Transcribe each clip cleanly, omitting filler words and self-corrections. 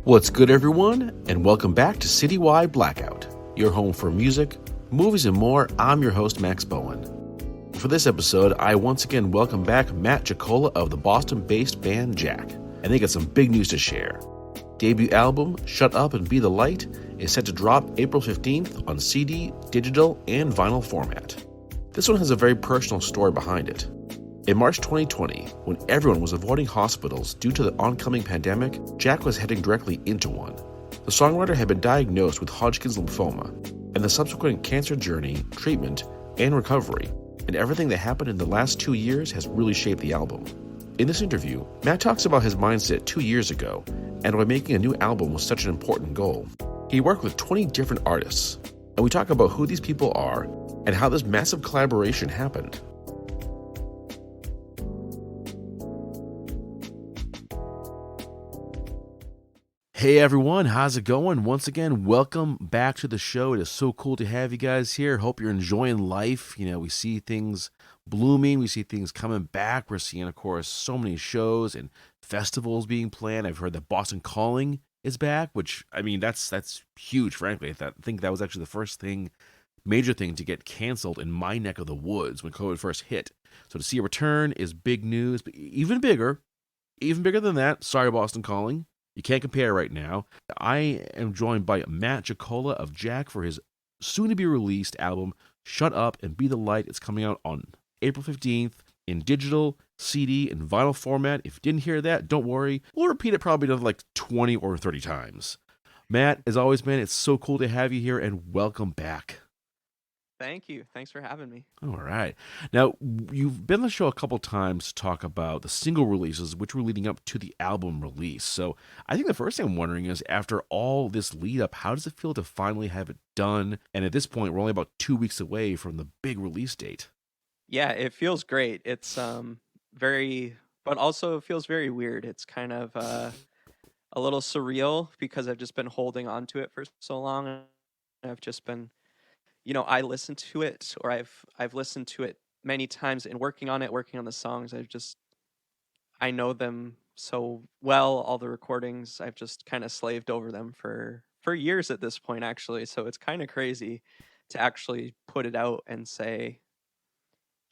What's good, everyone, and welcome back to Citywide Blackout, your home for music, movies, and more. I'm your host, Max Bowen. For this episode, I once again welcome back Matt Jatkola of the Boston-based band JATK, and they got some big news to share. Debut album, Shut Up and Be the Light, is set to drop April 15th on CD, digital, and vinyl format. This one has a very personal story behind it. In March 2020, when everyone was avoiding hospitals due to the oncoming pandemic, JATK was heading directly into one. The songwriter had been diagnosed with Hodgkin's lymphoma, and the subsequent cancer journey, treatment, and recovery, and everything that happened in the last 2 years has really shaped the album. In this interview, Matt talks about his mindset 2 years ago, and why making a new album was such an important goal. He worked with 20 different artists, and we talk about who these people are, and how this massive collaboration happened. Hey everyone, how's it going? Once again, welcome back to the show. It is so cool to have you guys here. Hope you're enjoying life. You know, we see things blooming, we see things coming back. We're seeing, of course, so many shows and festivals being planned. I've heard that Boston Calling is back, which, I mean, that's huge, frankly. I think that was actually the first major thing to get canceled in my neck of the woods when COVID first hit. So to see a return is big news, but even bigger than that, sorry, Boston Calling. You can't compare right now. I am joined by Matt Jatkola of JATK for his soon-to-be-released album, Shut Up and Be the Light. It's coming out on April 15th in digital, CD, and vinyl format. If you didn't hear that, don't worry. We'll repeat it probably another like 20 or 30 times. Matt, as always, man, it's so cool to have you here, and welcome back. Thank you. Thanks for having me. All right. Now, you've been on the show a couple times to talk about the single releases, which were leading up to the album release. So I think the first thing I'm wondering is, after all this lead up, how does it feel to finally have it done? And at this point, we're only about 2 weeks away from the big release date. Yeah, it feels great. It's very, but also it feels very weird. It's kind of a little surreal because I've just been holding on to it for so long. And I've just been, I listened to it, or I've listened to it many times, and working on the songs. I know them so well. All the recordings, I've just kind of slaved over them for years at this point, actually. So it's kind of crazy to actually put it out and say,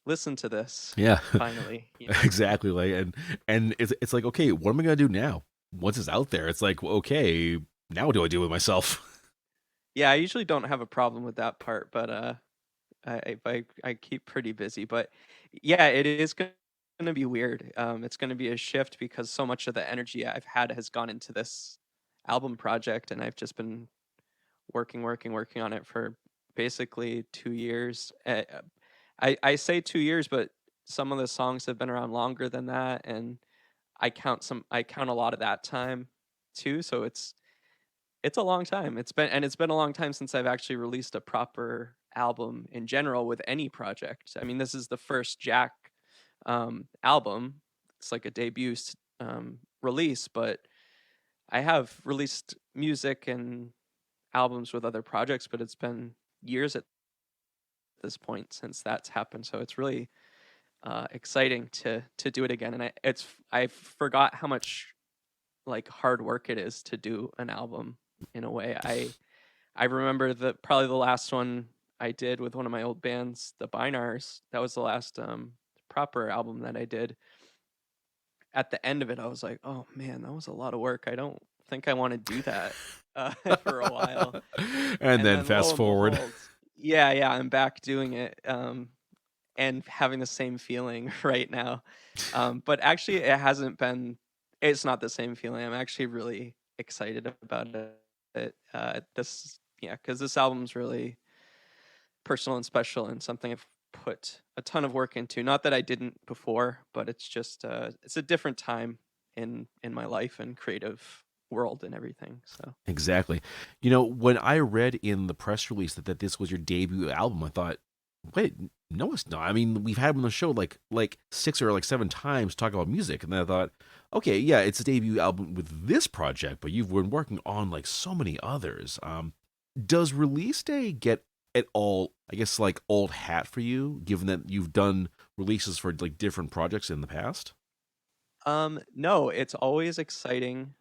listen to this. Yeah, Finally. exactly. And it's like, okay, what am I gonna do now? Once it's out there, it's like, okay, now what do I do with myself? Yeah, I usually don't have a problem with that part, but I keep pretty busy. But yeah, it is gonna be weird. It's gonna be a shift because so much of the energy I've had has gone into this album project, and I've just been working on it for basically 2 years. I say 2 years, but some of the songs have been around longer than that, and I count a lot of that time too. So it's a long time. It's been a long time since I've actually released a proper album in general with any project. I mean, this is the first JATK album. It's like a debut release, but I have released music and albums with other projects, but it's been years at this point since that's happened. So it's really exciting to do it again. And I forgot how much like hard work it is to do an album. In a way, I remember probably the last one I did with one of my old bands, the Binars. That was the last proper album that I did. At the end of it, I was like, oh man, that was a lot of work. I don't think I want to do that for a while. And then then fast lo and forward. behold, yeah, I'm back doing it, and having the same feeling right now. But actually, it's not the same feeling. I'm actually really excited about it. Because this album's really personal and special, and something I've put a ton of work into. Not that I didn't before, but it's just it's a different time in my life and creative world and everything. So Exactly. You know, when I read in the press release that this was your debut album, I thought, wait, no, it's not. I mean, we've had him on the show like 6 or like 7 times talk about music, and then I thought, okay, yeah, it's a debut album with this project, but you've been working on like so many others. Does release day get at all, I guess, like old hat for you, given that you've done releases for like different projects in the past? no, it's always exciting.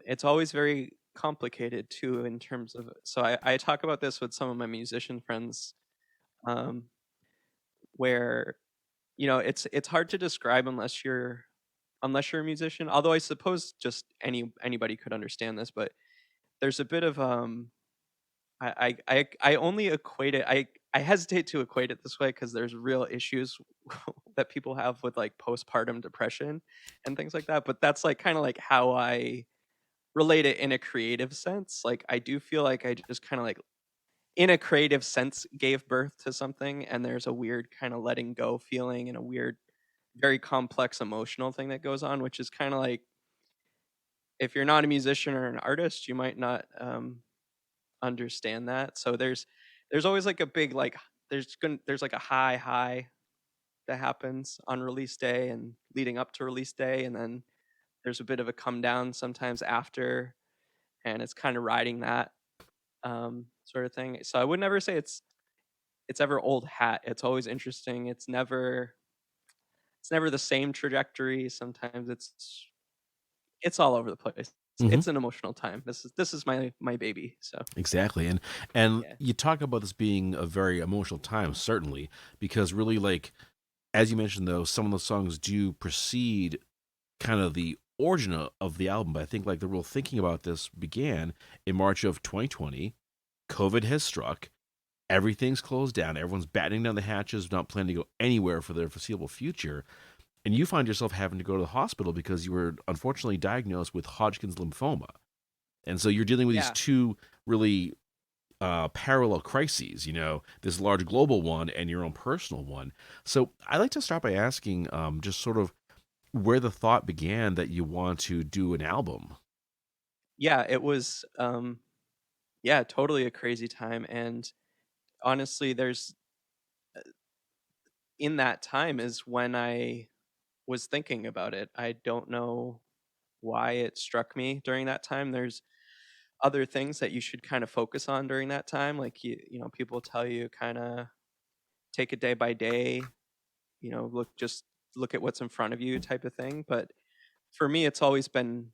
It's always very complicated too in terms of, so I talk about this with some of my musician friends, um, where it's hard to describe unless you're a musician. Although I suppose just anybody could understand this, but there's a bit of I only equate it. I hesitate to equate it this way because there's real issues that people have with like postpartum depression and things like that. But that's like kind of like how I relate it in a creative sense. Like I do feel like I just kind of like in a creative sense gave birth to something, and there's a weird kind of letting go feeling and a weird, very complex emotional thing that goes on, which is kind of like if you're not a musician or an artist, you might not understand that. So there's always like a big like there's like a high that happens on release day and leading up to release day, and then there's a bit of a come down sometimes after, and it's kind of riding that sort of thing. So I would never say it's ever old hat. It's always interesting. It's never the same trajectory. Sometimes it's all over the place. Hmm. It's an emotional time. This is my baby. So Exactly. And yeah. you talk about this being a very emotional time, certainly, because really, like, as you mentioned, though, some of the songs do precede kind of the origin of the album. But I think like the real thinking about this began in March of 2020. COVID has struck. Everything's closed down. Everyone's battening down the hatches, not planning to go anywhere for their foreseeable future. And you find yourself having to go to the hospital because you were unfortunately diagnosed with Hodgkin's lymphoma. And so you're dealing with these Yeah. two really parallel crises, this large global one and your own personal one. So I like to start by asking just sort of where the thought began that you want to do an album. Yeah, it was yeah, totally a crazy time. And honestly, there's in that time is when I was thinking about it. I don't know why it struck me during that time. There's other things that you should kind of focus on during that time. Like people tell you kind of take it day by day, look at what's in front of you type of thing. But for me, it's always been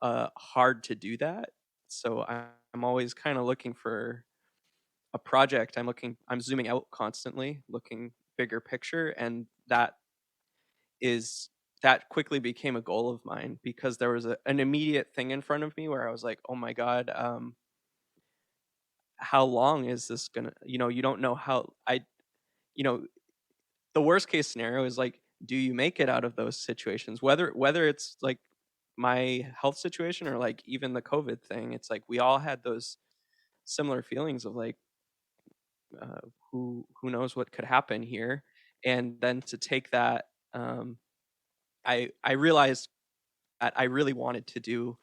hard to do that. So I'm always kind of looking for a project. I'm zooming out constantly, looking bigger picture. And is that quickly became a goal of mine because there was an immediate thing in front of me where I was like, oh my God, how long is this gonna, you don't know you know, the worst case scenario is like, do you make it out of those situations? Whether it's like my health situation or like even the COVID thing, it's like we all had those similar feelings of like, uh, who knows what could happen here, and then to take that, I realized that I really wanted to do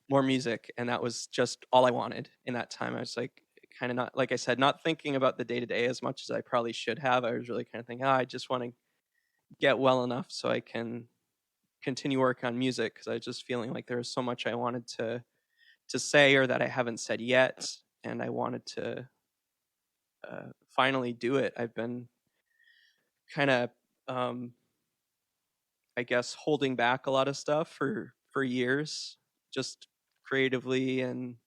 more music, and that was just all I wanted in that time. I was like, kind of not, like I said, not thinking about the day to day as much as I probably should have. I was really kind of thinking, I just want to get well enough so I can continue work on music because I was just feeling like there was so much I wanted to say or that I haven't said yet, and I wanted to finally do it. I've been kind of, um, I guess, holding back a lot of stuff for years, just creatively and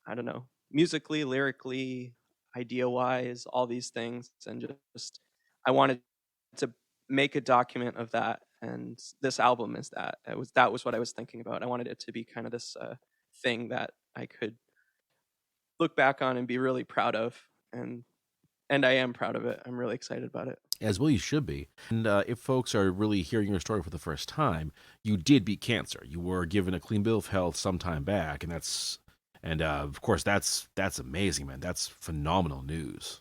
I don't know, musically, lyrically, idea wise, all these things, and just I wanted to make a document of that, and this album is that. That was what I was thinking about. I wanted it to be kind of this thing that I could look back on and be really proud of, and I am proud of it. I'm really excited about it. As well, you should be. And if folks are really hearing your story for the first time, you did beat cancer. You were given a clean bill of health some time back, and of course, that's amazing, man. That's phenomenal news.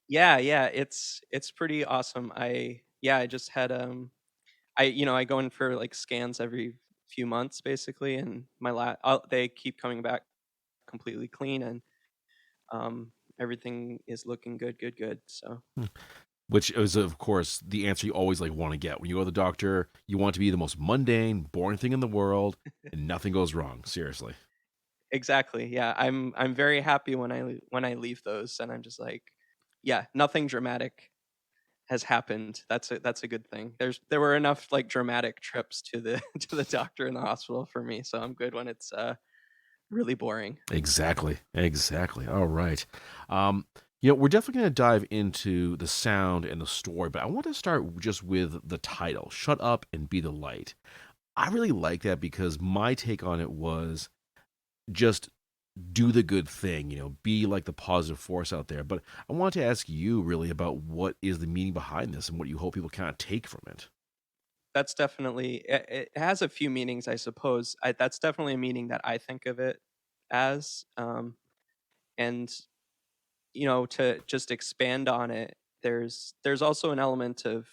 Yeah, yeah, it's pretty awesome. I just had I go in for like scans every few months basically, and they keep coming back completely clean, and everything is looking good, good, good. So Which is, of course, the answer you always like want to get when you go to the doctor. You want it to be the most mundane, boring thing in the world, and nothing goes wrong. Seriously. exactly, yeah, I'm very happy when I leave those, and I'm just like, yeah, nothing dramatic. has happened. That's a good thing. There were enough like dramatic trips to the to the doctor in the hospital for me, so I'm good when it's really boring. Exactly. Exactly. All right. Um, we're definitely going to dive into the sound and the story, but I want to start just with the title, Shut Up and Be the Light. I really like that because my take on it was just do the good thing, be like the positive force out there. But I want to ask you really about what is the meaning behind this and what you hope people kind of take from it. That's definitely it has a few meanings, I suppose. That's definitely a meaning that I think of it as. And to just expand on it, there's also an element of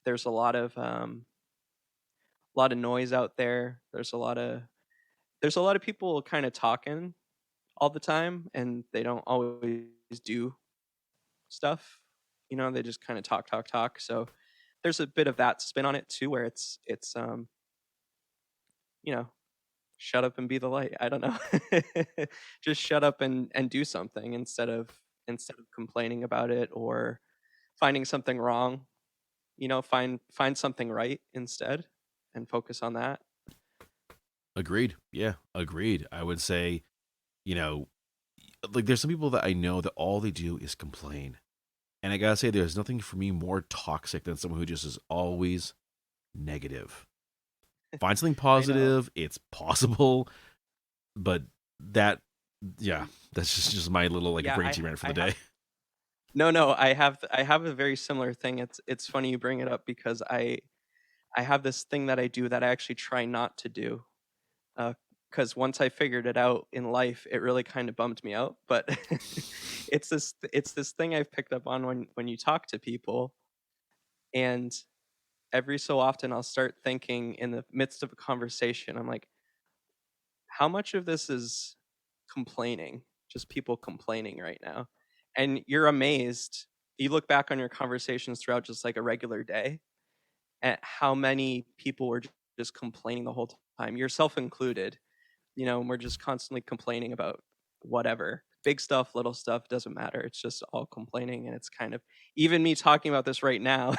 there's a lot of noise out there. There's a lot of people kind of talking all the time, and they don't always do stuff. They just kind of talk, talk, talk. So there's a bit of that spin on it too, where it's you know shut up and be the light. I don't know. Just shut up and do something instead of complaining about it or finding something wrong. Find something right instead and focus on that. Agreed. Yeah, agreed. I would say, you know, like there's some people that I know that all they do is complain. And I gotta say, there's nothing for me more toxic than someone who just is always negative. Find something I know. positive, it's possible, but that, yeah, that's just my little like Yeah, ragey rant for I the have day. no, I have a very similar thing. It's funny you bring it up because I have this thing that I do that I actually try not to do. Because once I figured it out in life, it really kind of bummed me out. But it's this thing I've picked up on when you talk to people, and every so often I'll start thinking in the midst of a conversation, I'm like, how much of this is complaining, just people complaining right now? And you're amazed. You look back on your conversations throughout just like a regular day at how many people were just complaining the whole time, yourself included. And we're just constantly complaining about whatever. Big stuff, little stuff, doesn't matter. It's just all complaining. And it's kind of even me talking about this right now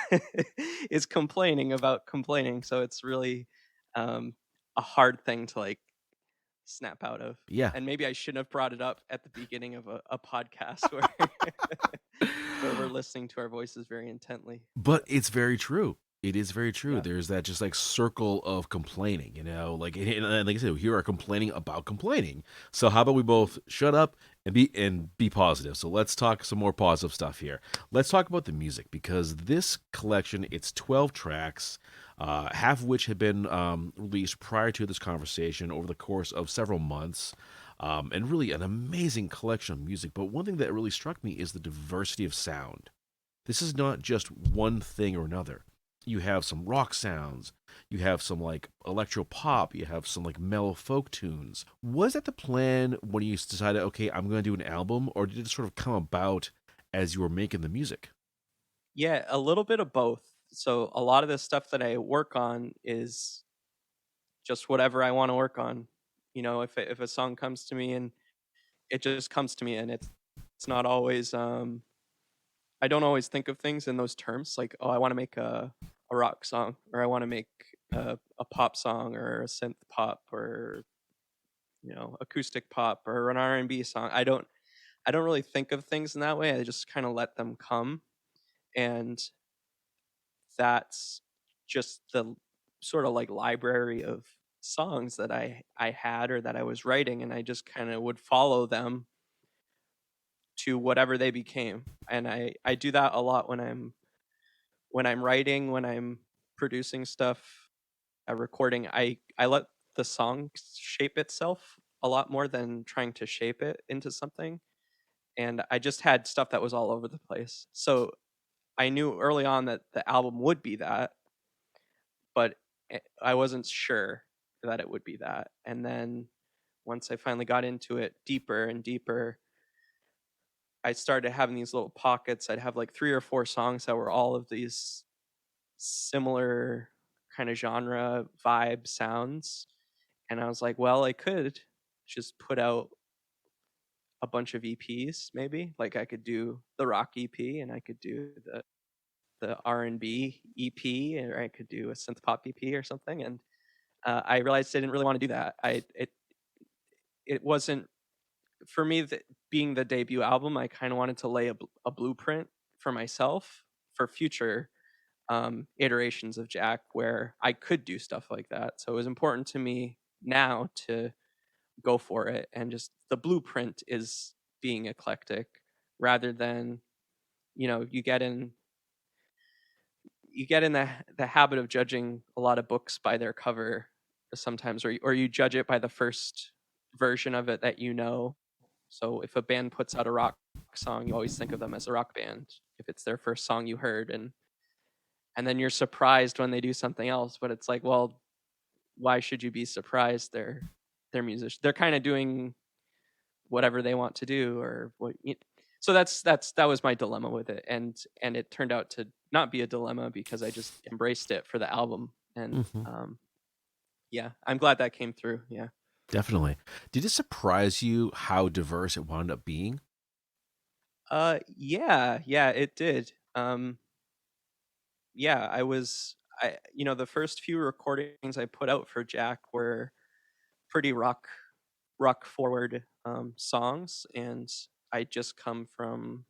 is complaining about complaining. So it's really um, a hard thing to like snap out of. Yeah. And maybe I shouldn't have brought it up at the beginning of a podcast where where we're listening to our voices very intently. But But it's very true. It is very true. yeah. There's that just like circle of complaining, and like I said, here are complaining about complaining. So how about we both shut up and be positive? So let's talk some more positive stuff here. Let's talk about the music because this collection, it's 12 tracks, half of which had been released prior to this conversation over the course of several months. And really an amazing collection of music. But one thing that really struck me is the diversity of sound. This is not just one thing or another. You have some rock sounds, you have some like electro pop, you have some like mellow folk tunes. Was that the plan when you decided, okay, I'm going to do an album, or did it sort of come about as you were making the music? Yeah, a little bit of both. So a lot of the stuff that I work on is just whatever I want to work on. If a song comes to me and it just comes to me, and it's not always I don't always think of things in those terms like, oh, I want to make a rock song, or I want to make a pop song or a synth pop, or acoustic pop or an R&B song. I don't really think of things in that way. I just kind of let them come, and that's just the sort of like library of songs that I had or that I was writing, and I just kind of would follow them to whatever they became. And I do that a lot when I'm writing, when I'm producing stuff, recording. I let the song shape itself a lot more than trying to shape it into something. And I just had stuff that was all over the place. So I knew early on that the album would be that, but I wasn't sure that it would be that. And then once I finally got into it deeper and deeper, I started having these little pockets. I'd have like 3 or 4 songs that were all of these similar kind of genre vibe sounds. And I was like, well, I could just put out a bunch of EPs maybe. Like I could do the rock EP, and I could do the R&B EP, or I could do a synth pop EP or something. And I realized I didn't really want to do that. It wasn't for me that being the debut album. I kind of wanted to lay a blueprint for myself for future iterations of Jack where I could do stuff like that. So it was important to me now to go for it, and just the blueprint is being eclectic rather than, you get in the habit of judging a lot of books by their cover sometimes, or you judge it by the first version of it that you know. So if a band puts out a rock song, you always think of them as a rock band if it's their first song you heard, and then you're surprised when they do something else. But it's like, well, why should you be surprised? They're musicians. They're kind of doing whatever they want to do, or so that was my dilemma with it, and it turned out to not be a dilemma because I just embraced it for the album. And yeah, I'm glad that came through. Yeah. Definitely. Did it surprise you how diverse it wound up being? Yeah, it did. Yeah, the first few recordings I put out for Jack were pretty rock forward songs, and I just come from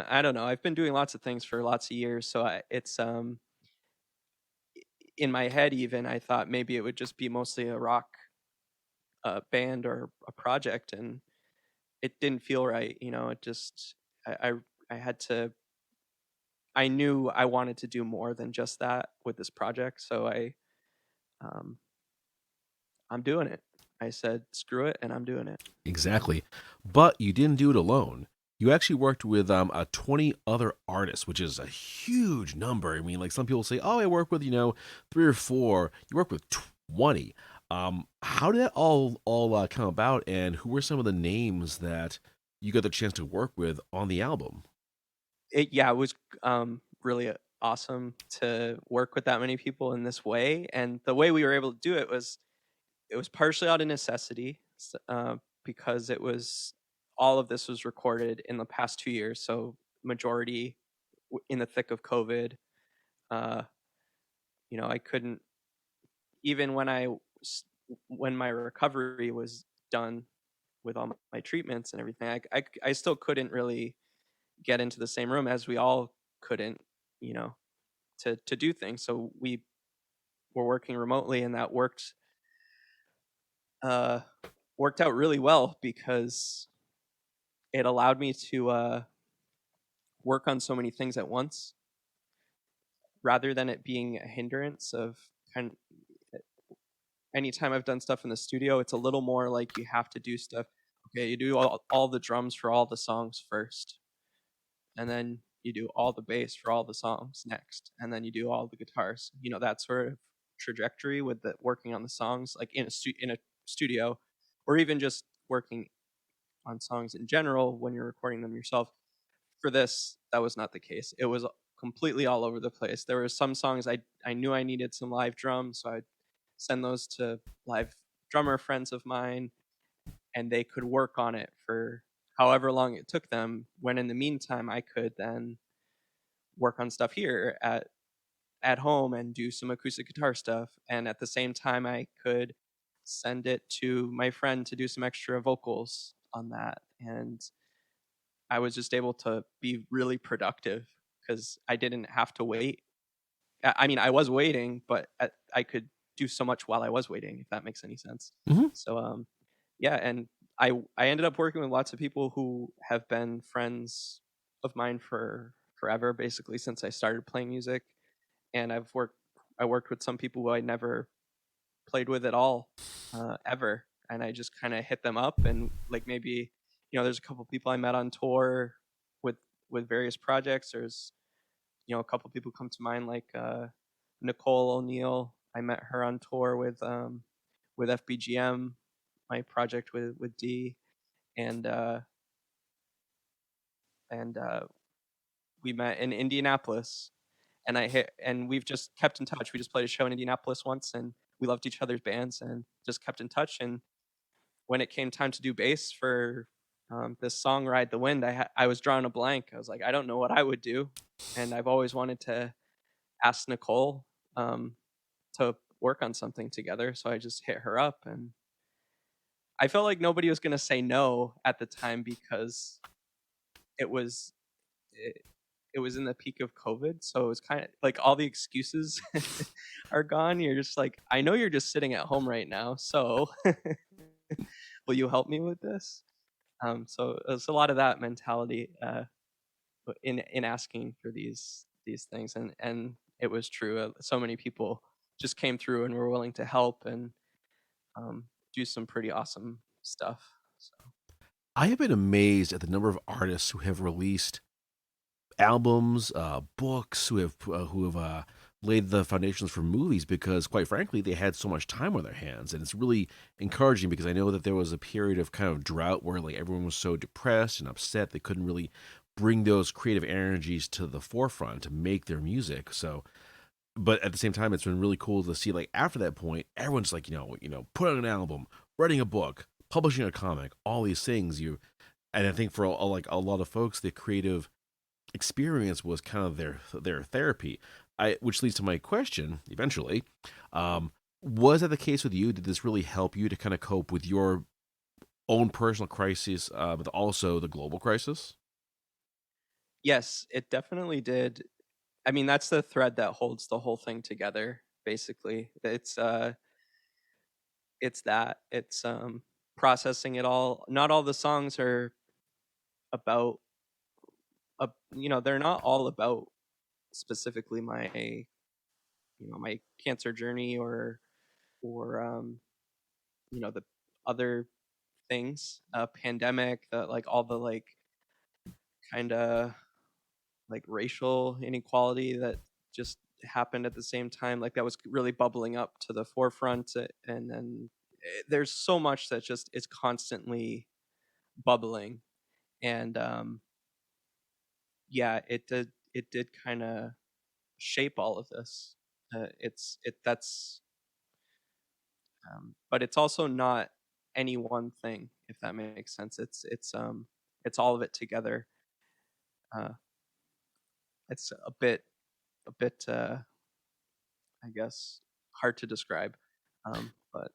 I don't know. I've been doing lots of things for lots of years, so it's in my head. Even I thought maybe it would just be mostly a rock band or a project, and it didn't feel right. It just I had to. I knew I wanted to do more than just that with this project, so um, I'm doing it. I said, screw it, and I'm doing it. Exactly. But you didn't do it alone. You actually worked with 20 other artists, which is a huge number. I mean, like some people say, oh, I work with, 3 or 4. You work with 20. How did that all come about, and who were some of the names that you got the chance to work with on the album? It was really awesome to work with that many people in this way. And the way we were able to do it was partially out of necessity, because all of this was recorded in the past 2 years. So majority in the thick of COVID. Uh, I couldn't, even when my recovery was done with all my treatments and everything, I still couldn't really get into the same room, as we all couldn't, you know, to do things. So we were working remotely, and that uh, worked out really well because it allowed me to work on so many things at once, rather than it being a hindrance of kind of, anytime I've done stuff in the studio, it's a little more like you have to do stuff. Okay, you do all the drums for all the songs first, and then you do all the bass for all the songs next, and then you do all the guitars. That sort of trajectory with the working on the songs, like in a studio, or even just working on songs in general when you're recording them yourself. For this, that was not the case. It was completely all over the place. There were some songs I knew I needed some live drums, so I'd send those to live drummer friends of mine, and they could work on it for however long it took them. When in the meantime, I could then work on stuff here at home and do some acoustic guitar stuff, and at the same time, I could send it to my friend to do some extra vocals on that. And I was just able to be really productive because I didn't have to wait. I mean, I was waiting, but I could do so much while I was waiting, if that makes any sense. Hmm. So, yeah, and I ended up working with lots of people who have been friends of mine for forever, basically since I started playing music. And I worked with some people who I never played with at all, ever, and I just kind of hit them up. And like, maybe, there's a couple people I met on tour with various projects. There's, a couple people come to mind, like Nicole O'Neill. I met her on tour with FBGM, my project with D, and we met in Indianapolis. And we've just kept in touch. We just played a show in Indianapolis once, and we loved each other's bands and just kept in touch. And when it came time to do bass for this song "Ride the Wind," I was drawing a blank. I was like, I don't know what I would do, and I've always wanted to ask Nicole um, to work on something together. So I just hit her up, and I felt like nobody was gonna say no at the time because it was it, it was in the peak of COVID, so it was kind of like all the excuses are gone. You're just like, I know you're just sitting at home right now, so will you help me with this? So it's a lot of that mentality in asking for these things, and it was true. So many people just came through and were willing to help and um, do some pretty awesome stuff. So I have been amazed at the number of artists who have released albums, books, who have laid the foundations for movies because, quite frankly, they had so much time on their hands, and it's really encouraging because I know that there was a period of kind of drought where like everyone was so depressed and upset they couldn't really bring those creative energies to the forefront to make their music. So, but at the same time, it's been really cool to see like after that point, everyone's like put out an album, writing a book, publishing a comic, all these things. And I think for like a lot of folks, the creative experience was kind of their therapy. Which leads to my question eventually. Um, was that the case with you? Did this really help you to kind of cope with your own personal crisis, but also the global crisis? yes, it definitely did. I mean, that's the thread that holds the whole thing together. Basically, it's that processing it all. Not all the songs are about they're not all about specifically my cancer journey or the other things, pandemic, like all the like kind of like racial inequality that just happened at the same time, like that was really bubbling up to the forefront, and then there's so much that just is constantly bubbling, and yeah, it did kind of shape all of this. It's it that's But it's also not any one thing, if that makes sense. It's all of it together. Uh, it's a bit I guess hard to describe. But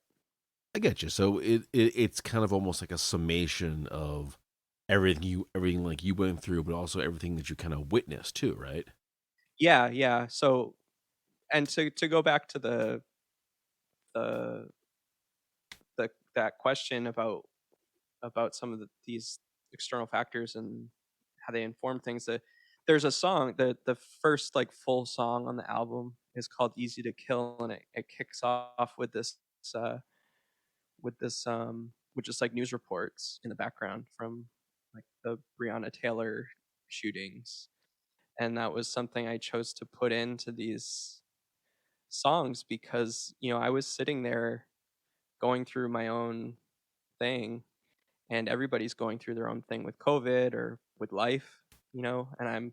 I get you. So it's kind of almost like a summation of everything like you went through, but also everything that you kind of witnessed too, right? yeah, yeah. So, and to go back to the that question about some of these external factors and how they inform things. That there's a song, the first like full song on the album is called "Easy to Kill," and it kicks off uh, with just like news reports in the background from like the Breonna Taylor shootings, and that was something I chose to put into these songs because I was sitting there going through my own thing, and everybody's going through their own thing with COVID or with life, and I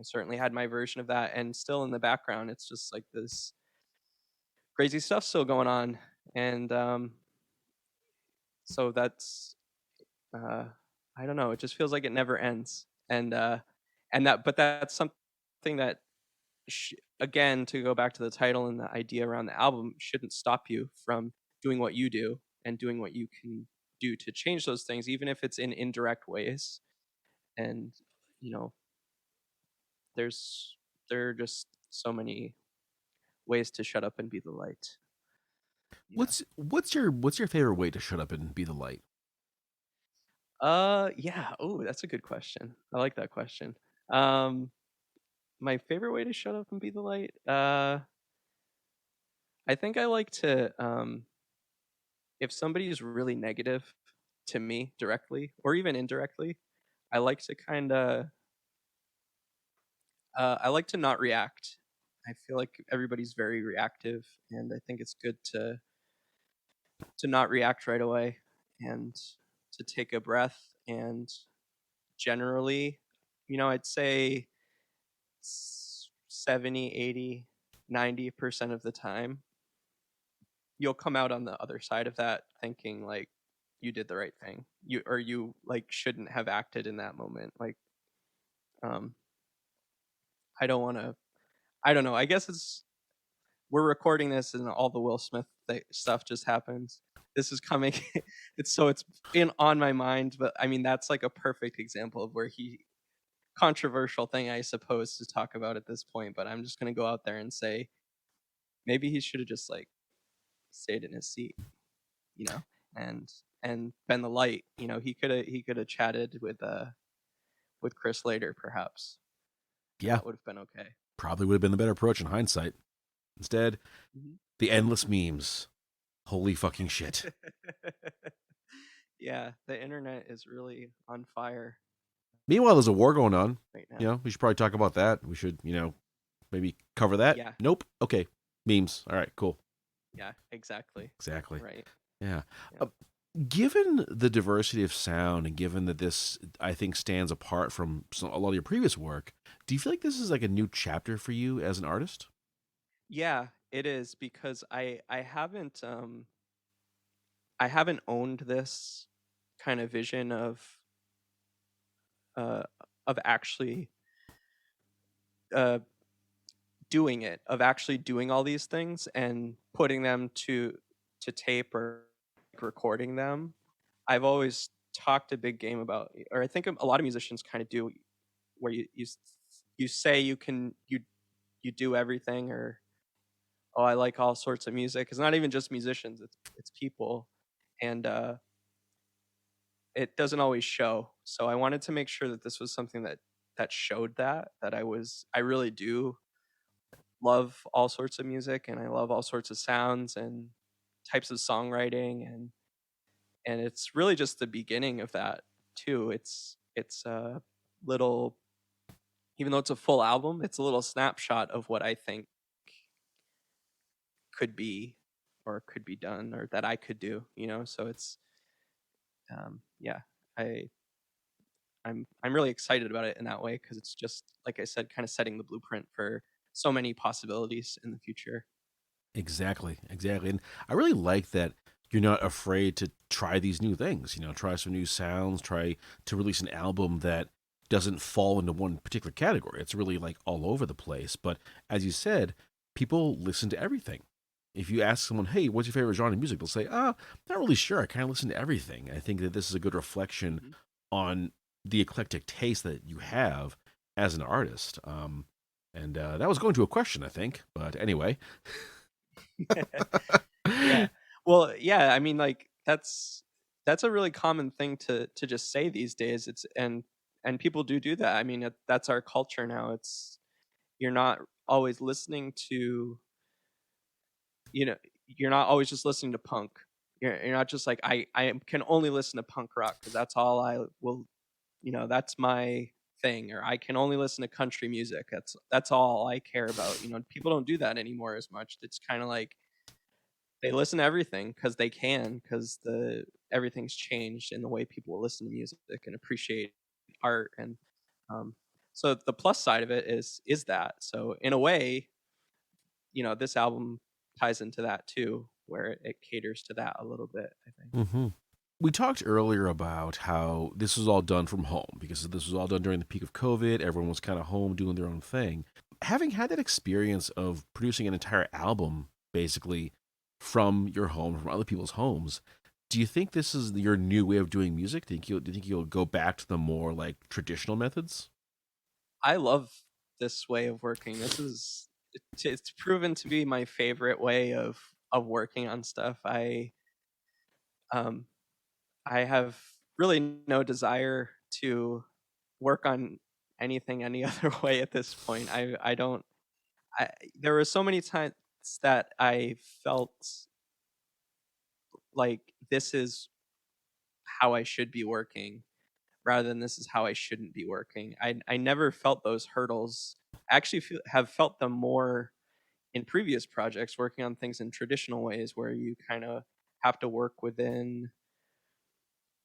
certainly had my version of that, and still in the background it's just like this crazy stuff still going on, and so that's uh I don't know, it just feels like it never ends, but that's something that again, to go back to the title and the idea around the album, shouldn't stop you from doing what you do and doing what you can do to change those things, even if it's in indirect ways. And you know there's there are just so many ways to shut up and be the light. Yeah. What's your favorite way to shut up and be the light? Yeah. Oh, that's a good question. I like that question. um my favorite way to shut up and be the light, I think I like to, if somebody is really negative to me directly or even indirectly, I like to kind of I like to not react. I feel like everybody's very reactive, and I think it's good to not react right away and to take a breath. And generally, I'd say 70, 80, 90% of the time, you'll come out on the other side of that thinking like, you did the right thing. You like shouldn't have acted in that moment. Like, um, I don't want to. I don't know. I guess we're recording this and all the Will Smith stuff just happens. This is coming. It's been on my mind, but I mean that's like a perfect example of where he controversial thing I suppose to talk about at this point. But I'm just gonna go out there and say maybe he should have just like stayed in his seat, you know, and and been the light. You know, he could have chatted with Chris later, perhaps, and Yeah, that would have been okay. probably would have been the better approach in hindsight. Instead, Mhm. the endless memes. Holy fucking shit. Yeah, the internet is really on fire Meanwhile, there's a war going on. right You now. know, we should probably talk about that. We should, maybe cover that. Yeah, Nope. Okay. Memes. All right, cool. yeah, exactly. Exactly. Right. Yeah. Yeah. Uh, Given the diversity of sound and given that this, I think, stands apart from a lot of your previous work, do you feel like this is like a new chapter for you as an artist? Yeah, it is because I haven't owned this kind of vision uh of actually uh doing it, of actually doing all these things and putting them to tape or like, recording them. I've always talked a big game about, or I think a lot of musicians kind of do, where you say you do everything, or oh, I like all sorts of music. It's not even just musicians; it's people, and it doesn't always show. So I wanted to make sure that this was something that showed that I really do love all sorts of music, and I love all sorts of sounds and types of songwriting, and it's really just the beginning of that too. It's a little, even though it's a full album, it's a little snapshot of what I think could be or could be done or that I could do, you know? So it's yeah, I I'm really excited about it in that way because it's just like I said, kind of setting the blueprint for so many possibilities in the future. Exactly, exactly. And I really like that you're not afraid to try these new things, try some new sounds, try to release an album that doesn't fall into one particular category. It's really like all over the place. But as you said, people listen to everything. If you ask someone, hey, what's your favorite genre of music? They'll say, not really sure. I kind of listen to everything. I think that this is a good reflection Mhm. on the eclectic taste that you have as an artist. And that was going to a question, I think. But anyway. Yeah. Well, yeah, I mean, like, that's a really common thing to just say these days. It's and people do that. I mean, that's our culture now. It's you're not always listening to, you know, you're not always just listening to punk. You're not just like I can only listen to punk rock because that's all I will, that's my thing, or I can only listen to country music. That's all I care about. People don't do that anymore as much. It's kind of like they listen to everything because they can, because the everything's changed in the way people listen to music and appreciate art, and um, so the plus side of it is that. So in a way, this album ties into that too, where it caters to that a little bit, I think. Hmm. We talked earlier about how this was all done from home because this was all done during the peak of COVID. Everyone was kind of home doing their own thing. Having had that experience of producing an entire album basically from your home, from other people's homes, do you think this is your new way of doing music? Do you think you'll go back to the more like traditional methods? I love this way of working. It's proven to be my favorite way of working on stuff. Um I have really no desire to work on anything any other way at this point. I don't I there were so many times that I felt like this is how I should be working rather than this is how I shouldn't be working. I never felt those hurdles. I actually have felt them more in previous projects working on things in traditional ways where you kind of have to work within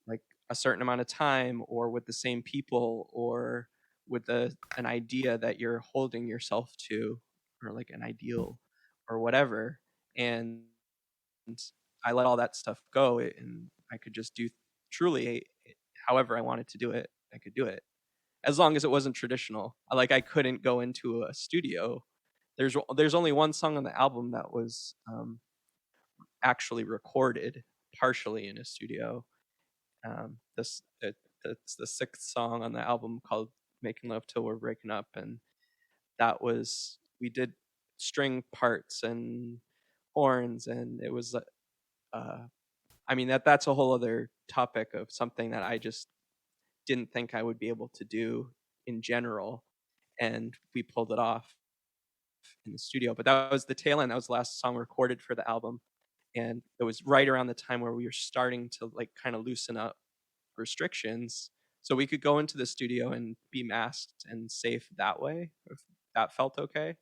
like a certain amount of time or with the same people or with an idea that you're holding yourself to, or like an ideal or whatever, and I let all that stuff go, and I could just do truly however I wanted to do it. I could do it as long as it wasn't traditional. Like I couldn't go into a studio. There's only one song on the album that was actually recorded partially in a studio. It's the sixth song on the album called "Making Love Till We're Breaking Up," and that was we did string parts and horns, and it was I mean that's a whole other topic of something that I just didn't think I would be able to do in general, and we pulled it off in the studio. But that was the tail end. That was the last song recorded for the album, and it was right around the time where we were starting to like kind of loosen up restrictions, so we could go into the studio and be masked and safe that way, if that felt okay.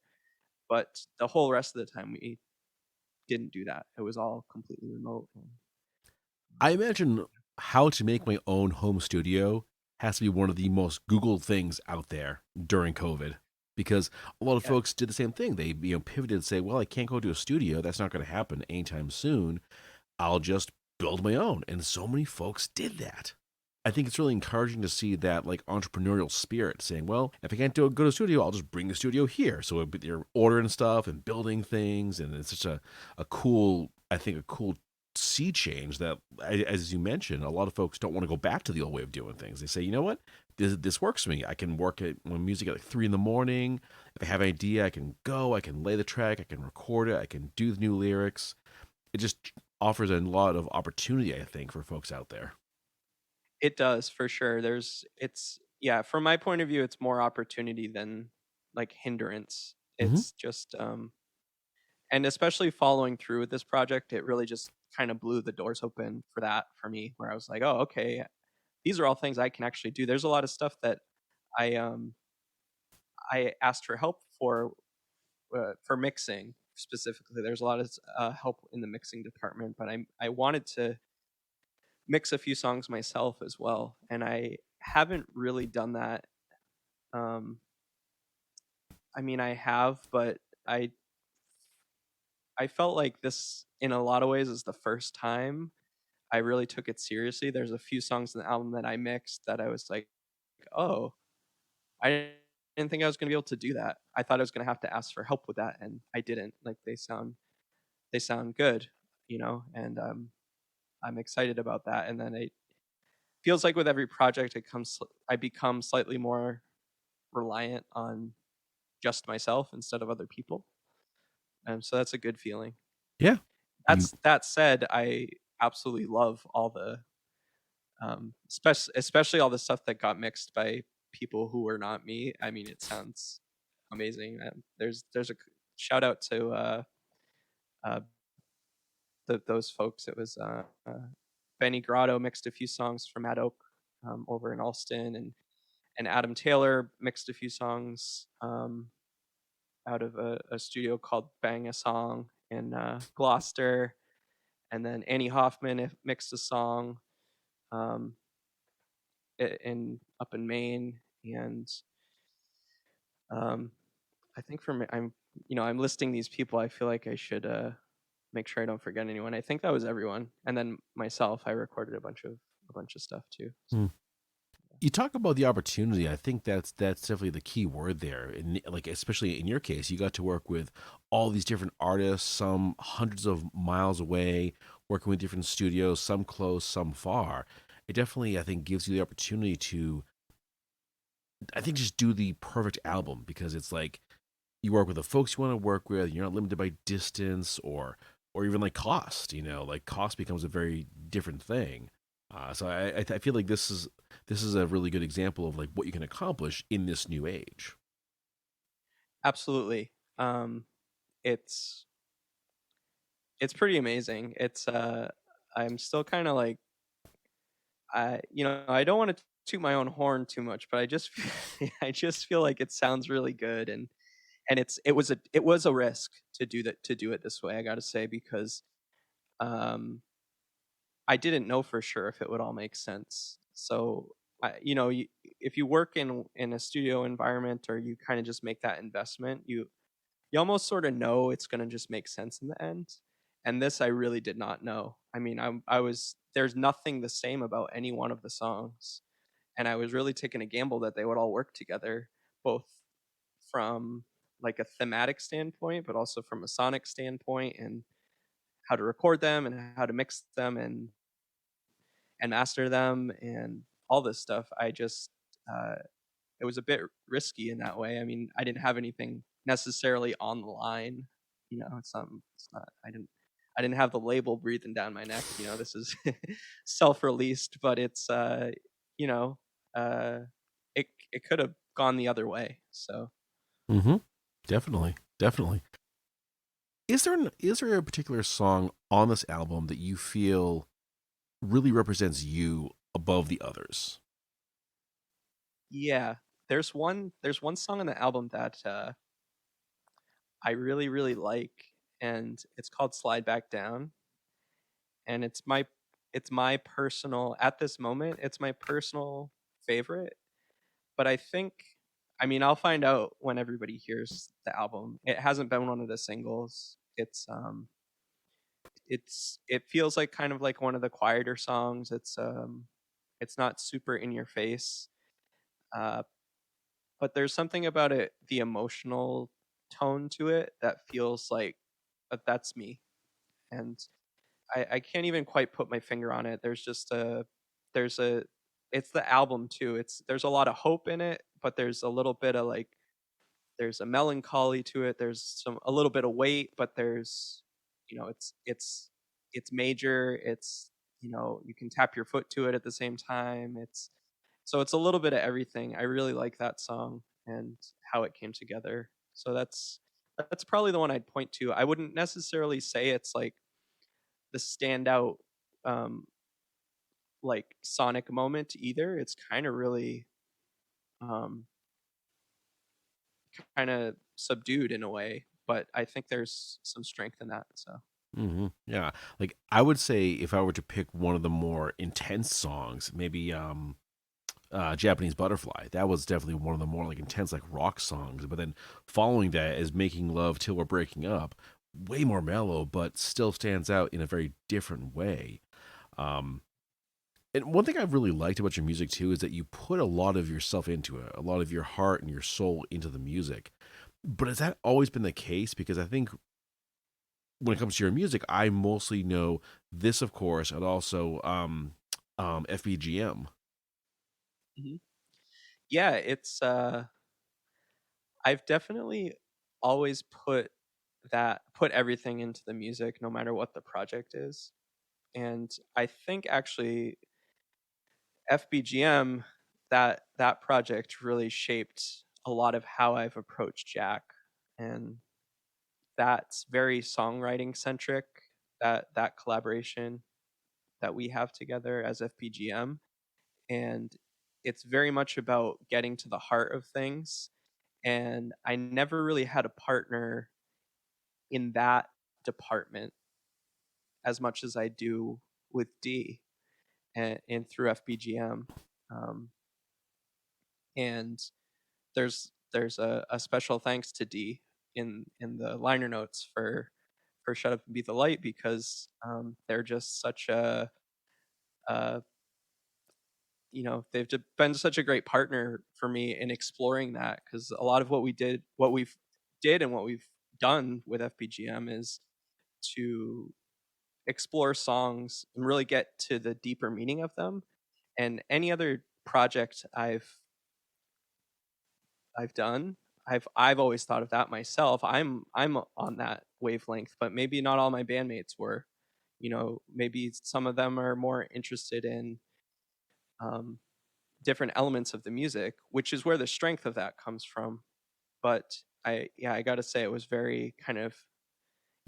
But the whole rest of the time we didn't do that. It was all completely remote. I imagine how to make my own home studio has to be one of the most Googled things out there during COVID, because a lot of Yeah, folks did the same thing. They pivoted and say, "Well, I can't go to a studio. That's not going to happen anytime soon. I'll just build my own." And so many folks did that. I think it's really encouraging to see that like entrepreneurial spirit saying, "Well, if I can't go to a studio, I'll just bring the studio here." So you're ordering stuff and building things, and it's such a cool, I think, a cool sea change that, as you mentioned, a lot of folks don't want to go back to the old way of doing things. They say, "You know what? This works for me. I can work at when music at like 3 in the morning. If I have an idea, I can go. I can lay the track. I can record it. I can do the new lyrics." It just offers a lot of opportunity, I think, for folks out there. it does for sure. It's yeah, from my point of view, it's more opportunity than like hindrance. Hmm. It's just and especially following through with this project, it really just kind of blew the doors open for that for me, where I was like, oh, okay, these are all things I can actually do. There's a lot of stuff that I I asked for help for mixing specifically. There's a lot of help in the mixing department, but I wanted to mix a few songs myself as well, and I haven't really done that. Um, I mean, I have, but I felt like this in a lot of ways is the first time I really took it seriously. There's a few songs in the album that I mixed that I was like, oh, I didn't think I was gonna be able to do that. I thought I was gonna have to ask for help with that, and I didn't. Like they sound good, you know, and I'm excited about that. And then it feels like with every project, I become slightly more reliant on just myself instead of other people, so that's a good feeling. Yeah. You That said, I absolutely love all the especially all the stuff that got mixed by people who were not me. I mean, it sounds amazing. There's a shout out to uh, those folks. It was Benny Grotto mixed a few songs from Matt Oak over in Alston, and Adam Taylor mixed a few songs out of a studio called Bang a Song in Gloucester, and then Annie Hoffman mixed a song um, in up in Maine, and um, I think for me, I'm listing these people. I feel like I should make sure I don't forget anyone. I think that was everyone, and then myself. I recorded a bunch of stuff too. So hmm. You talk about the opportunity. I think that's definitely the key word there. And like especially in your case, you got to work with all these different artists, some hundreds of miles away, working with different studios, some close, some far. It definitely, I think, gives you the opportunity to, I think, just do the perfect album, because it's like you work with the folks you want to work with. You're not limited by distance or even like cost. Like cost becomes a very different thing. So I feel like this is a really good example of like what you can accomplish in this new age. absolutely, it's it's pretty amazing. I'm still kind of like I don't want to toot my own horn too much, but I just I just feel like it sounds really good, and it was a risk to do it this way. I got to say because um I didn't know for sure if it would all make sense. So, if you work in a studio environment or you kind of just make that investment, you almost sort of know it's going to just make sense in the end. and this I really did not know. I mean, I was there's nothing the same about any one of the songs, and I was really taking a gamble that they would all work together, both from like a thematic standpoint, but also from a sonic standpoint, and how to record them and how to mix them and master them and all this stuff. Uh, it was a bit risky in that way. I mean, I didn't have anything necessarily on the line. It's not. I didn't have the label breathing down my neck. This is self-released, but you know, uh, it could have gone the other way. So Mm-hmm. Definitely, definitely. Is there a particular song on this album that you feel really represents you above the others? yeah, there's one song on the album that I really really like, and it's called "Slide Back Down," and it's my personal at this moment. It's my personal favorite, but I mean, I'll find out when everybody hears the album. It hasn't been one of the singles. It feels like kind of like one of the quieter songs. It's not super in your face. Uh, but there's something about it, the emotional tone to it that feels like that's me. And I can't even quite put my finger on it. There's a it's the album too. There's a lot of hope in it, but there's a little bit of like there's a melancholy to it. There's a little bit of weight, but there's it's major. You can tap your foot to it at the same time. It's a little bit of everything. I really like that song and how it came together. So that's probably the one I'd point to. I wouldn't necessarily say it's like the standout um like sonic moment either. It's kind of really um kind of subdued in a way, but I think there's some strength in that. So Mm-hmm. Yeah, like I would say if I were to pick one of the more intense songs, maybe Japanese Butterfly. That was definitely one of the more like intense like rock songs. But then following that is Making Love Till We're Breaking Up, way more mellow, but still stands out in a very different way. Um, and one thing I've really liked about your music too is that you put a lot of yourself into it, a lot of your heart and your soul into the music. But has that always been the case? Because I think when it comes to your music, I mostly know this, of course, and also FBGM. mhm. Yeah, I've definitely always put everything into the music no matter what the project is. And I think actually FBGM, that project really shaped a lot of how I've approached Jack, and that's very songwriting centric. That collaboration that we have together as FBGM, and it's very much about getting to the heart of things. And I never really had a partner in that department as much as I do with D and through FBGM. Um, and there's a special thanks to D in the liner notes for Shut Up and Be the Light, because they're just such a they've been such a great partner for me in exploring that, because a lot of what we've did and what we've done with FBGM is to explore songs and really get to the deeper meaning of them. And any other project I've done, I've always thought of that myself. I'm on that wavelength, but maybe not all my bandmates were. Maybe some of them are more interested in um, different elements of the music, which is where the strength of that comes from. But I got to say, it was very kind of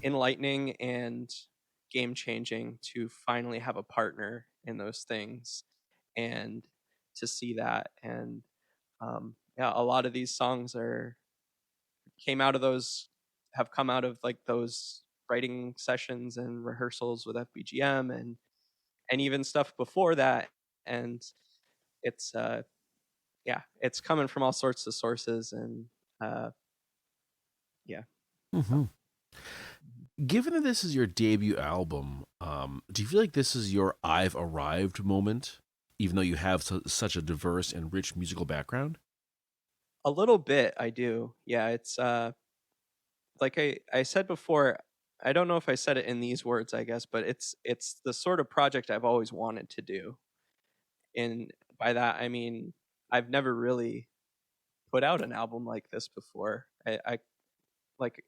enlightening and game changing to finally have a partner in those things and to see that. And yeah, a lot of these songs are came out of those have come out of like those writing sessions and rehearsals with FBGM and even stuff before that. And it's yeah, it's coming from all sorts of sources. And uh yeah, so Hmm. Given that this is your debut album, do you feel like this is your "I've arrived" moment, even though you have such a diverse and rich musical background? A little bit, I do. Yeah, it's like I said before, I don't know if I said it in these words, I guess, but it's the sort of project I've always wanted to do. And by that I mean I've never really put out an album like this before. I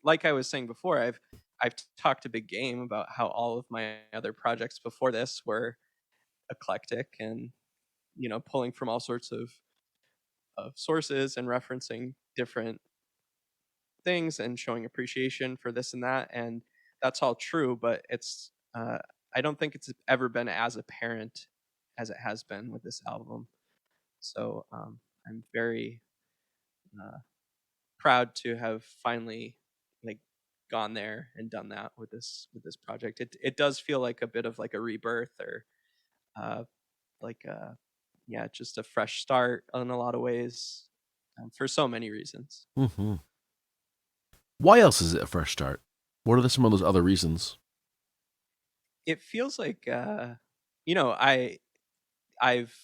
like I was saying before, I've talked a big game about how all of my other projects before this were eclectic and pulling from all sorts of sources and referencing different things and showing appreciation for this and that, and that's all true, but it's I don't think it's ever been as apparent as it has been with this album. So I'm very uh, proud to have finally like gone there and done that with this project. It does feel like a bit of like a rebirth, or uh, like yeah, just a fresh start in a lot of ways, for so many reasons. Mm-hmm. Why else is it a fresh start? What are some of those other reasons? It feels like you know I I've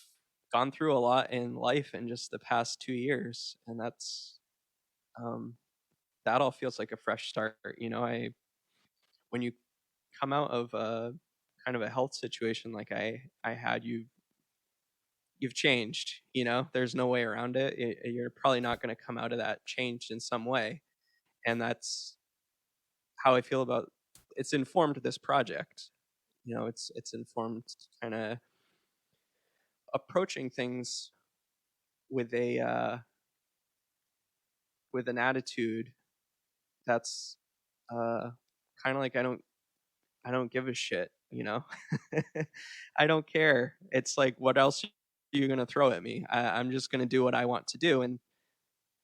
gone through a lot in life in just the past 2 years, and um, that all feels like a fresh start. I when you come out of a kind of a health situation like I had, you've changed. There's no way around it. You're probably not going to come out of that changed in some way, and that's how I feel about. It's informed this project. It's informed kind of approaching things with a with an attitude that's uh, kind of like I don't give a shit. I don't care. It's like, what else are you gonna throw at me? I'm just gonna do what I want to do, and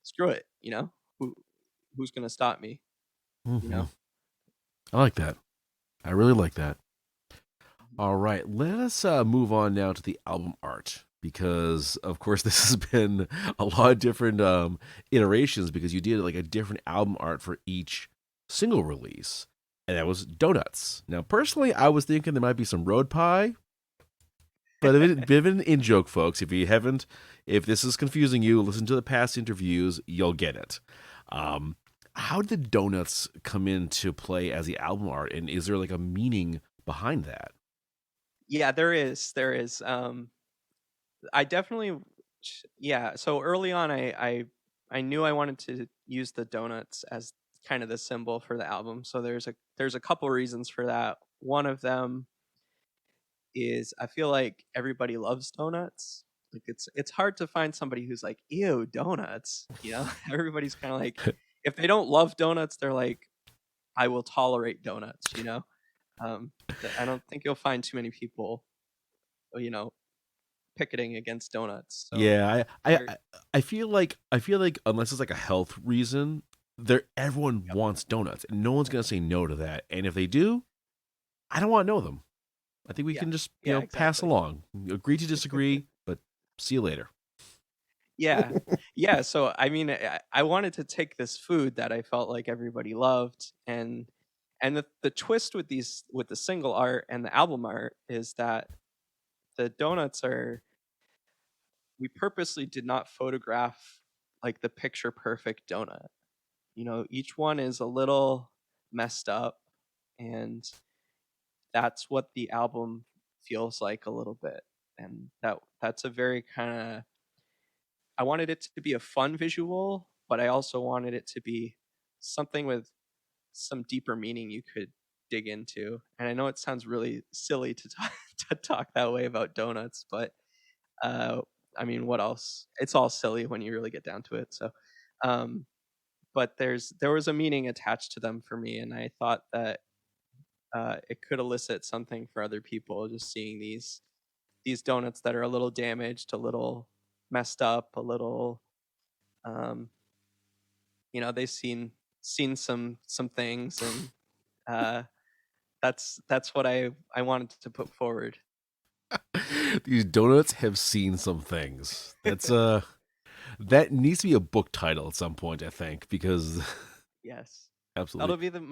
screw it. Who who's gonna stop me? You Mm-hmm. know. I like that. I really like that. Mhm. All right, let us move on now to the album art because, of course, this has been a lot of different iterations because you did like a different album art for each single release, and that was donuts. Now, personally, I was thinking there might be some road pie, but a bit of an in joke, folks. If this is confusing you, listen to the past interviews, you'll get it. Um, how did donuts come into play as the album art, and is there like a meaning behind that? Yeah, there is. I definitely, yeah. So early on, I knew I wanted to use the donuts as kind of the symbol for the album. So there's a couple reasons for that. One of them is I feel like everybody loves donuts. Like it's hard to find somebody who's like, ew, donuts. Everybody's kind of like, if they don't love donuts, they're like, I will tolerate donuts. Um, I don't think you'll find too many people, you know, picketing against donuts. So Yeah, there, I feel like unless it's like a health reason, there everyone yep, wants donuts, and no one's gonna say no to that. And if they do, I don't want to know them. I think we yeah, can just yeah, pass exactly. along, agree to disagree, but see you later. Yeah, yeah. So I mean, I wanted to take this food that I felt like everybody loved, and the twist with the single art and the album art is that the donuts are we purposely did not photograph like the picture perfect donut. Each one is a little messed up, and that's what the album feels like a little bit. And that's a very kind of, I wanted it to be a fun visual, but I also wanted it to be something with some deeper meaning you could dig into. And I know it sounds really silly to talk, to talk that way about donuts, but uh, I mean, what else? It's all silly when you really get down to it. So, um, but there was a meaning attached to them for me, and I thought that it could elicit something for other people. Just seeing these donuts that are a little damaged, a little messed up, a little um, they've seen some things, and uh, that's what I wanted to put forward. These donuts have seen some things. That needs to be a book title at some point, I think, because Yes. Absolutely. That'll be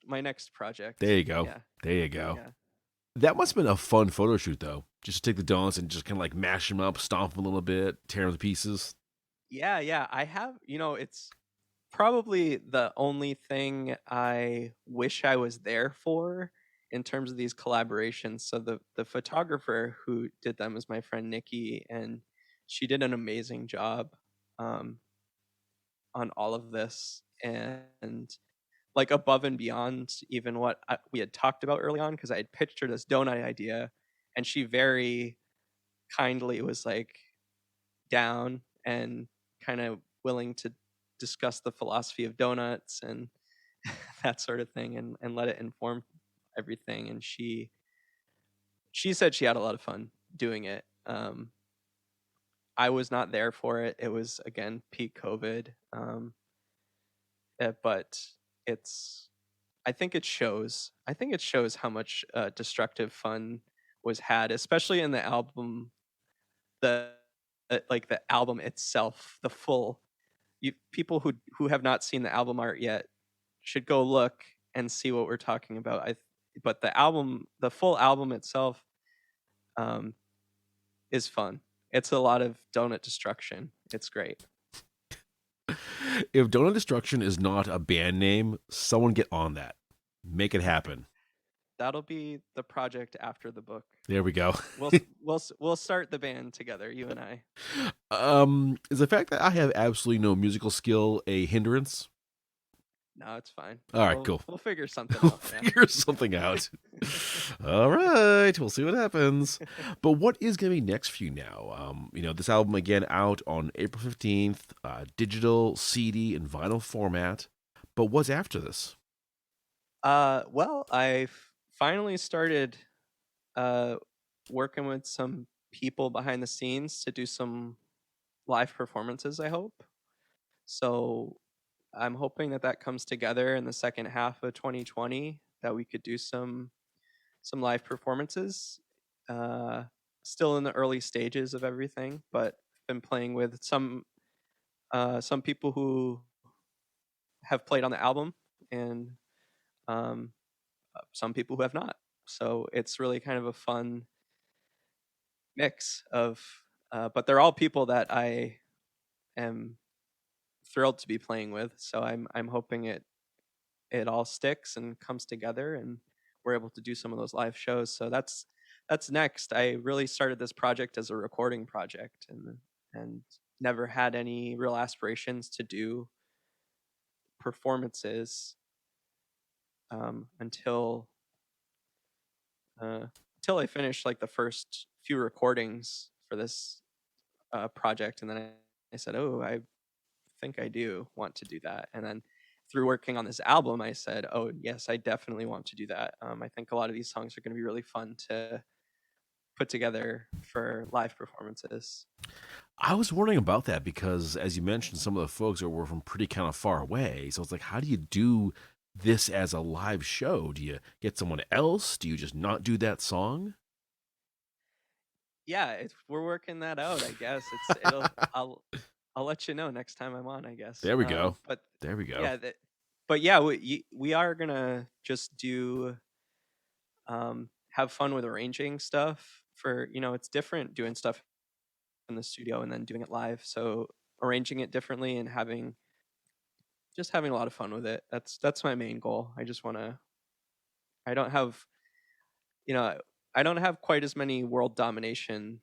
my next project. There you go. Yeah, There you go. yeah, That must have been a fun photo shoot, though. Just to take the donuts and just kind of like mash them up, stomp them a little bit, tear them to pieces. yeah, yeah. I have, it's probably the only thing I wish I was there for in terms of these collaborations. So the photographer who did them is my friend Nikki, and she did an amazing job um, on all of this, and like above and beyond even what we had talked about early on, because I had pitched her this donut idea, and she very kindly was like down and kind of willing to discuss the philosophy of donuts and that sort of thing, and let it inform everything. And she said she had a lot of fun doing it. I was not there for it. It was again peak COVID. But it's I think it shows how much destructive fun was had, especially in the album, the like the album itself, the full. People who have not seen the album art yet should go look and see what we're talking about. But the full album itself, um, is fun. It's a lot of donut destruction. It's great. If Donut Destruction is not a band name, someone get on that. Make it happen. That'll be the project after the book. There we go. We'll start the band together, you and I. Is the fact that I have absolutely no musical skill a hindrance? No, it's fine. All right, cool. We'll figure something We'll out. figure something out. All right, we'll see what happens. But what is going to be next for you now? This album again out on April 15th, digital, CD, and vinyl format. But what's after this? Well, I've finally started working with some people behind the scenes to do some live performances, I hope. So I'm hoping that comes together in the second half of 2020, that we could do some live performances. Still in the early stages of everything, but been playing with some people who have played on the album, and um, some people who have not. So it's really kind of a fun mix of, but they're all people that I am thrilled to be playing with. So I'm hoping it all sticks and comes together, and we're able to do some of those live shows. So that's next. I really started this project as a recording project, and never had any real aspirations to do performances until I finished like the first few recordings for this project, and then I said, "Oh, I think I do want to do that." And then through working on this album, I said, "Oh, yes, I definitely want to do that." I think a lot of these songs are going to be really fun to put together for live performances. I was wondering about that because, as you mentioned, some of the folks were from pretty kind of far away. So it's like, how do you do this as a live show? Do you get someone else? Do you just not do that song? Yeah, we're working that out. I guess it'll. I'll let you know next time I'm on, I guess. There we go. But There we go. yeah, but yeah, we are gonna just do have fun with arranging stuff. For it's different doing stuff in the studio and then doing it live. So arranging it differently and having a lot of fun with it. That's my main goal. I just want to. I don't have you know I don't have quite as many world domination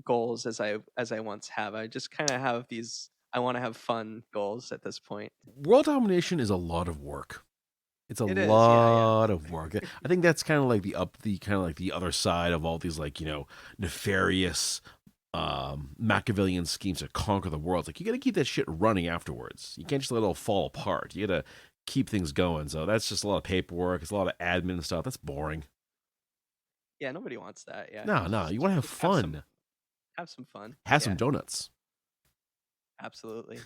goals as I once have. I just kind of have these. I want to have fun goals at this point. World domination is a lot of work. It's a It is, yeah, yeah. lot of work. I think that's kind of like the other side of all these nefarious Machiavellian schemes to conquer the world. It's like you got to keep that shit running afterwards. You can't just let it all fall apart. You got to keep things going. So that's just a lot of paperwork. It's a lot of admin stuff. That's boring. Yeah, nobody wants that. Yeah. No. You want to have Just fun. have some fun. Have Yeah, some donuts. absolutely.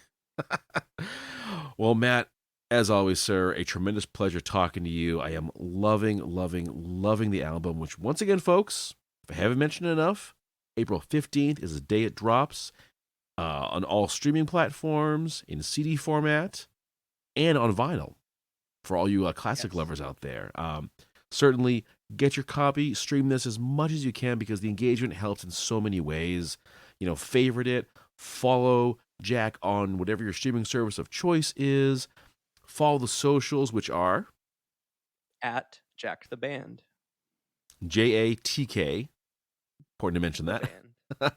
Well, Matt, as always, sir, a tremendous pleasure talking to you. I am loving, loving, loving the album, which, once again, folks, if I haven't mentioned it enough, April 15th is the day it drops on all streaming platforms, in CD format, and on vinyl. for all you classic Yes. lovers out there. Certainly get your copy, stream this as much as you can because the engagement helps in so many ways. Favorite it, follow Jack on whatever your streaming service of choice is. Follow the socials, which are At Jack the Band. JATK. Important to mention that. Band.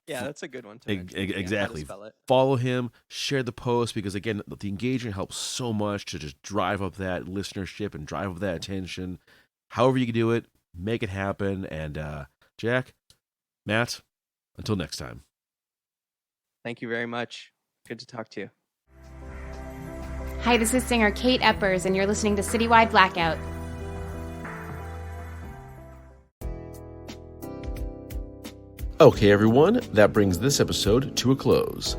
Yeah, that's a good one to mention. Exactly. How to spell it. Follow him, share the post because, again, the engagement helps so much to just drive up that listenership and drive up that attention. However you can do it, make it happen. And Jack, Matt, until next time. Thank you very much. Good to talk to you. Hi, this is singer Kate Eppers, and you're listening to Citywide Blackout. Okay, everyone, that brings this episode to a close.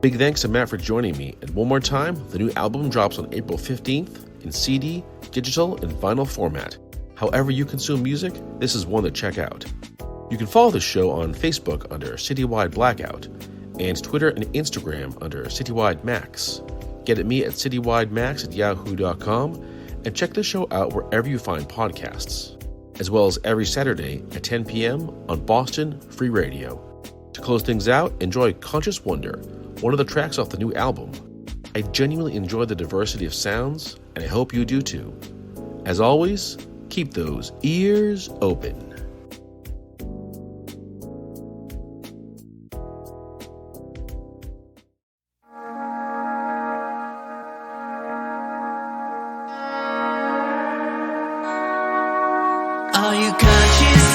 Big thanks to Matt for joining me, and one more time, the new album drops on April 15th in CD, digital, and vinyl format. However you consume music, this is one to check out. You can follow the show on Facebook under Citywide Blackout, and Twitter and Instagram under Citywide Max. Get at me at citywidemax@yahoo.com, and check the show out wherever you find podcasts, as well as every Saturday at 10 p.m. on Boston Free Radio. To close things out, enjoy Conscious Wonder, one of the tracks off the new album. I genuinely enjoy the diversity of sounds, and I hope you do too. As always, keep those ears open. Are you conscious?